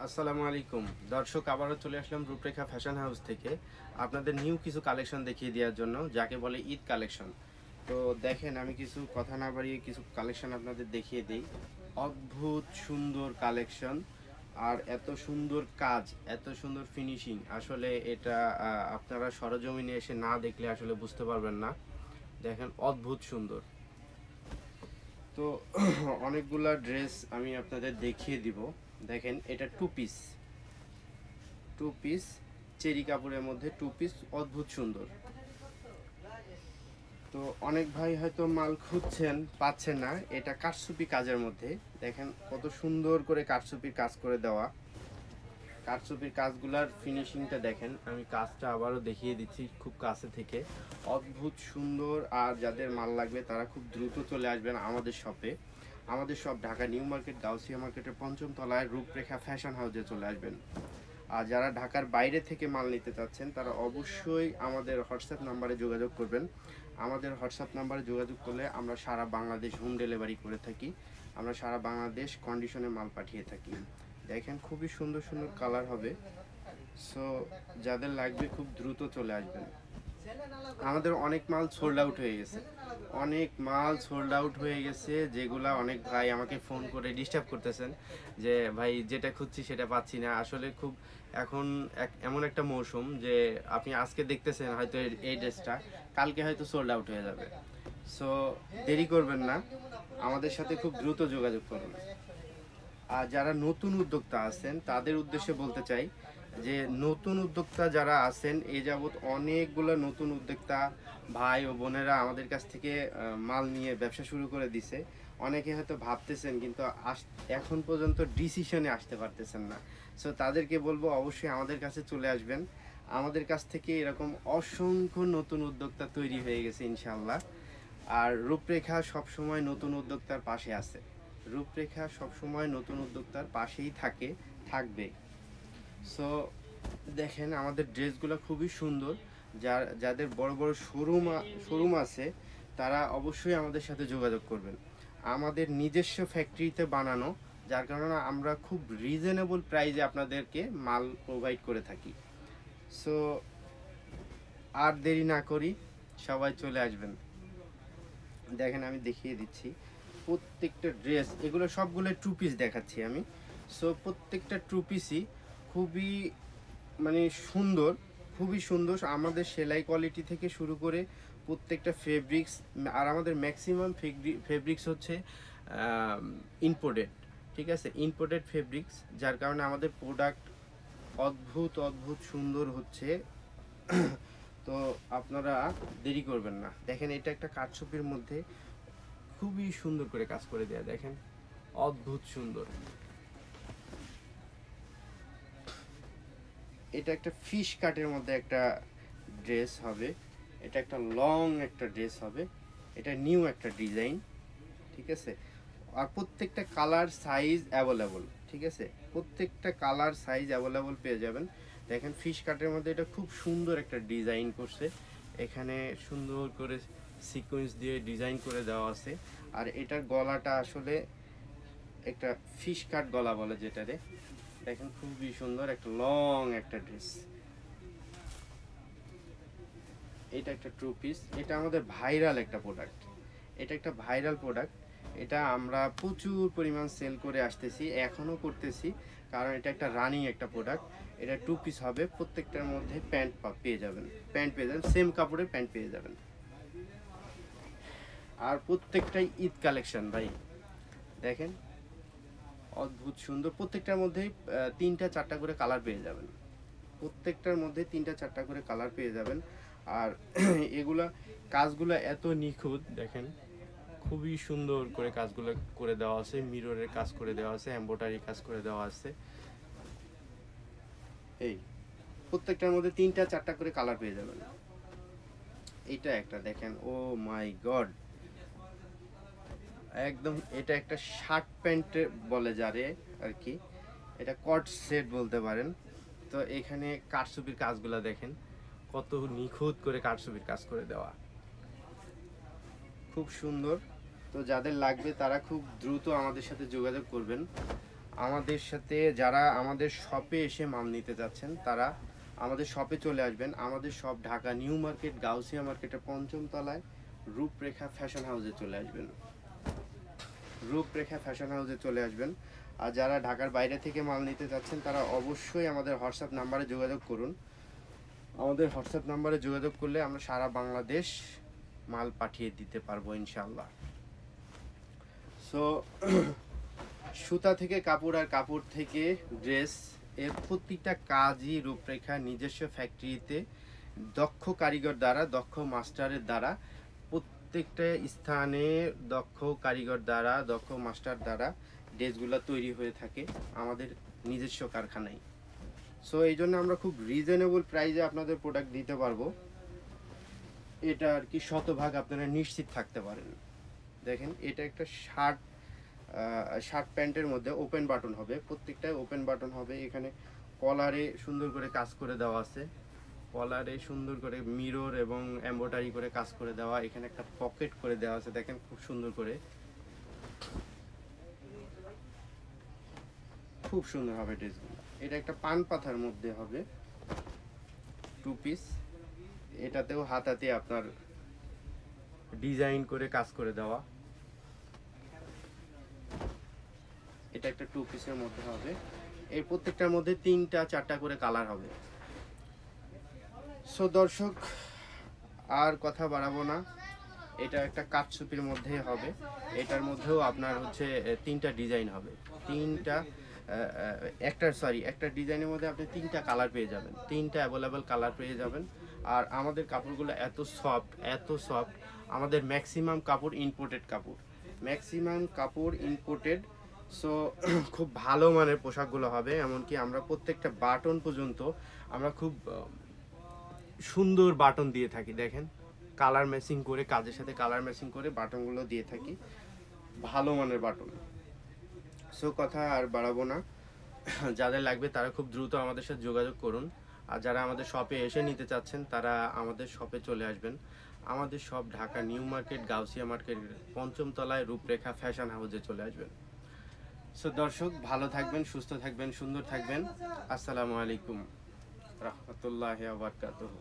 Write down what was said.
আসসালামু আলাইকুম দর্শক, আবারও চলে আসলাম রূপরেখা ফ্যাশন হাউস থেকে আপনাদের নিউ কিছু কালেকশন দেখিয়ে দেওয়ার জন্য, যাকে বলে ঈদ কালেকশন। তো দেখেন, আমি কিছু কথা না বাড়িয়ে কিছু কালেকশন আপনাদের দেখিয়ে দিই। অদ্ভুত সুন্দর কালেকশন, আর এত সুন্দর কাজ, এত সুন্দর ফিনিশিং, আসলে এটা আপনারা সরজমিনে এসে না দেখলে আসলে বুঝতে পারবেন না। দেখেন, অদ্ভুত সুন্দর। তো অনেকগুলা ড্রেস আমি আপনাদের দেখিয়ে দিব। দেখেন, এটা টু পিস চেরি কাপড়ের মধ্যে টু পিস, অদ্ভুত সুন্দর। তো অনেক ভাই হয়তো মাল খুঁজছেন, পাচ্ছেন না। এটা কারচুপি কাজের মধ্যে দেখেন কত সুন্দর করে কারচুপির কাজ করে দেওয়া। কারচুপির কাজগুলার ফিনিশিংটা দেখেন, আমি কাজটা আবারও দেখিয়ে দিচ্ছি খুব কাছে থেকে। অদ্ভুত সুন্দর। আর যাদের মাল লাগবে তারা খুব দ্রুত চলে আসবেন আমাদের শপে। আমাদের shop Dhaka new market, Gausia মার্কেটের ৫ম তলায় রূপরেখা ফ্যাশন হাউসে চলে আসবেন। আর যারা ঢাকার বাইরে থেকে মাল নিতে চাচ্ছেন তারা অবশ্যই আমাদের হোয়াটসঅ্যাপ নাম্বারে যোগাযোগ করবেন। আমাদের হোয়াটসঅ্যাপ নাম্বারে যোগাযোগ করলে আমরা সারা বাংলাদেশ হোম ডেলিভারি করে থাকি। আমরা সারা বাংলাদেশ কন্ডিশনে মাল পাঠিয়ে থাকি। দেখেন, খুবই সুন্দর সুন্দর কালার হবে। সো যাদের লাগবে খুব দ্রুত চলে আসবেন। আমাদের অনেক মাল সোল্ড আউট হয়ে গেছে, অনেক মাল সোল্ড আউট হয়ে গেছে, যেগুলা অনেক ভাই আমাকে ফোন করে ডিস্টার্ব করতেছেন যে ভাই যেটা খুঁজছি সেটা পাচ্ছি না। আসলে খুব এখন এমন একটা মৌসুম যে আপনি আজকে দেখতেছেন হয়তো এই ড্রেসটা, কালকে হয়তো সোল্ড আউট হয়ে যাবে। সো দেরি করবেন না, আমাদের সাথে খুব দ্রুত যোগাযোগ করুন। আর যারা নতুন উদ্যোক্তা আছেন তাদের উদ্দেশ্যে বলতে চাই যে নতুন উদ্যোক্তা যারা আছেন, এ যাবৎ অনেকগুলো নতুন উদ্যোক্তা ভাই ও বোনেরা আমাদের কাছ থেকে মাল নিয়ে ব্যবসা শুরু করে দিছে। অনেকে হয়তো ভাবতেছেন কিন্তু এখন পর্যন্ত ডিসিশনে আসতে পারতেছেন না। সো তাদেরকে বলবো অবশ্যই আমাদের কাছে চলে আসবেন। আমাদের কাছ থেকে এরকম অসংখ্য নতুন উদ্যোক্তা তৈরি হয়ে গেছে ইনশাল্লাহ। আর রূপরেখা সবসময় নতুন উদ্যোক্তার পাশে আছে। রূপরেখা সবসময় নতুন উদ্যোক্তার পাশেই থাকবে। সো দেখেন, আমাদের ড্রেসগুলো খুবই সুন্দর। যাদের বড় বড় শোরুম আছে তারা অবশ্যই আমাদের সাথে যোগাযোগ করবেন। আমাদের নিজস্ব ফ্যাক্টরিতে বানানো, যার কারণে আমরা খুব রিজনেবল প্রাইসে আপনাদেরকে মাল প্রোভাইড করে থাকি। সো আর দেরি না করি, সবাই চলে আসবেন। দেখেন, আমি দেখিয়ে দিচ্ছি প্রত্যেকটা ড্রেস, এগুলো সবগুলো টু পিস দেখাচ্ছি আমি। সো প্রত্যেকটা টু পিসই খুবই মানে সুন্দর, খুবই সুন্দর। আমাদের সেলাই কোয়ালিটি থেকে শুরু করে প্রত্যেকটা ফেব্রিক্স, আর আমাদের ম্যাক্সিমাম ফেব্রিক্স হচ্ছে ইম্পোর্টেড। ঠিক আছে, ইম্পোর্টেড ফেব্রিক্স, যার কারণে আমাদের প্রোডাক্ট অদ্ভুত অদ্ভুত সুন্দর হচ্ছে। তো আপনারা দেরি করবেন না। দেখেন, এটা একটা কারচুপির মধ্যে খুবই সুন্দর করে কাজ করে দেয়া, দেখেন অদ্ভুত সুন্দর। এটা একটা ফিশ কাটের মধ্যে একটা ড্রেস হবে। এটা একটা লং একটা ড্রেস হবে। এটা নিউ একটা ডিজাইন। ঠিক আছে, আর প্রত্যেকটা কালার সাইজ অ্যাভেলেবল। ঠিক আছে, প্রত্যেকটা কালার সাইজ অ্যাভেলেবল পেয়ে যাবেন। দেখেন, ফিশ কাটের মধ্যে এটা খুব সুন্দর একটা ডিজাইন করছে। এখানে সুন্দর করে সিকোয়েন্স দিয়ে ডিজাইন করে দেওয়া আছে। আর এটার গলাটা আসলে একটা ফিশ কাট গলা বলে যেটারে। দেখেন, খুবই সুন্দর একটা লং একটা ড্রেস। এটা একটা টু পিস। এটা আমাদের ভাইরাল একটা প্রোডাক্ট। এটা একটা ভাইরাল প্রোডাক্ট। এটা আমরা প্রচুর পরিমাণ সেল করে আসতেছি, এখনও করতেছি, কারণ এটা একটা রানিং একটা প্রোডাক্ট। এটা টু পিস হবে, প্রত্যেকটার মধ্যে প্যান্ট পেয়ে যাবেন। সেম কাপড়ে প্যান্ট পেয়ে যাবেন। আর প্রত্যেকটাই ঈদ কালেকশন ভাই। দেখেন, অদ্ভুত সুন্দর। প্রত্যেকটার মধ্যেই 3টা 4টা করে কালার পেয়ে যাবেন। প্রত্যেকটার মধ্যে 3টা 4টা করে কালার পেয়ে যাবেন। আর এগুলা কাজগুলো এত নিখুঁত, দেখেন খুবই সুন্দর করে কাজগুলো করে দেওয়া আছে। মিররের কাজ করে দেওয়া আছে, এমব্রয়ডারি কাজ করে দেওয়া আছে। এই প্রত্যেকটার মধ্যে 3টা 4টা করে কালার পেয়ে যাবেন। এটা একটা দেখেন, ও মাই গড, একদম এটা একটা শার্ট প্যান্ট বলে যারে আর কি, এটা কট সেট বলতে পারেন। তো এখানে কারচুপির কাজগুলো দেখেন কত নিখুঁত করে কারচুপির কাজ করে দেওয়া, খুব সুন্দর। তো যাদের লাগবে তারা খুব দ্রুত আমাদের সাথে যোগাযোগ করবেন। আমাদের সাথে যারা আমাদের শপে এসে মাল নিতে যাচ্ছেন তারা আমাদের শপে চলে আসবেন। আমাদের shop Dhaka new market Gausia মার্কেটের ৫ম তলায় রূপরেখা ফ্যাশন হাউসে চলে আসবেন। রূপরেখা ফ্যাশন হাউসে চলে আসবেন। আর যারা ঢাকার বাইরে থেকে মাল নিতে যাচ্ছেন তারা অবশ্যই আমাদের হোয়াটসঅ্যাপ নাম্বারে যোগাযোগ করুন। আমাদের হোয়াটসঅ্যাপ নাম্বারে যোগাযোগ করলে আমরা সারা বাংলাদেশ মাল পাঠিয়ে দিতে পারবো ইনশাআল্লাহ। সো সুতা থেকে কাপড় আর কাপড় থেকে ড্রেস, এর প্রতিটা কাজই রূপরেখা নিজস্ব ফ্যাক্টরিতে দক্ষ কারিগর দ্বারা, দক্ষ মাস্টারের দ্বারা, প্রত্যেকটা স্থানে দক্ষ কারিগর দ্বারা, দক্ষ মাস্টার দ্বারা ড্রেসগুলো তৈরি হয়ে থাকে আমাদের নিজস্ব কারখানায়। সো এই জন্য আমরা খুব রিজনেবল প্রাইসে আপনাদের প্রোডাক্ট দিতে পারবো, এটা আর কি শতভাগ আপনারা নিশ্চিত থাকতে পারেন। দেখেন এটা একটা শার্ট প্যান্টের মধ্যে ওপেন বাটন হবে, প্রত্যেকটাই ওপেন বাটন হবে। এখানে কলারে সুন্দর করে কাজ করে দেওয়া আছে, কলারে সুন্দর করে মিরর এবং এমব্রয়ডারি করে কাজ করে দেওয়া। এখানে একটা পকেট করে দেওয়া আছে, দেখেন খুব সুন্দর করে, খুব সুন্দর হবে ড্রেসগুলো। এটা একটা পান পাতার মধ্যে হবে, 2 পিস। এটাতেও হাতাতে আপনার ডিজাইন করে কাজ করে দেওয়া। এটা একটা 2 পিসের মধ্যে হবে। এই প্রত্যেকটার মধ্যে 3টা 4টা করে কালার হবে। সো দর্শক আর কথা বাড়াবো না, এটা একটা কাটছুপির মধ্যে হবে। এটার মধ্যেও আপনার হচ্ছে 3টা ডিজাইন হবে, একটা ডিজাইনের মধ্যে আপনি 3টা কালার পেয়ে যাবেন, 3টা অ্যাভেলেবেল কালার পেয়ে যাবেন। আর আমাদের কাপড়গুলো এত সফট, আমাদের ম্যাক্সিমাম কাপড় ইম্পোর্টেড। সো খুব ভালো মানের পোশাকগুলো হবে। এমনকি আমরা প্রত্যেকটা বাটন পর্যন্ত আমরা খুব সুন্দর বাটন দিয়ে থাকি, দেখেন কালার ম্যাচিং করে, কাজের সাথে কালার ম্যাচিং করে বাটনগুলো দিয়ে থাকি, ভালো মানের বাটন। সো কথা আর বাড়াবো না, যাদের লাগবে তারা খুব দ্রুত আমাদের সাথে যোগাযোগ করুন। আর যারা আমাদের শপে এসে নিতে চাচ্ছেন তারা আমাদের শপে চলে আসবেন। আমাদের shop Dhaka new market Gausia মার্কেটের ৫ম তলায় রূপরেখা ফ্যাশন হাউসে চলে আসবেন। সো দর্শক ভালো থাকবেন, সুস্থ থাকবেন, সুন্দর থাকবেন। আসসালামু আলাইকুম রহমতুল্লাহি ওয়া বারাকাতুহু।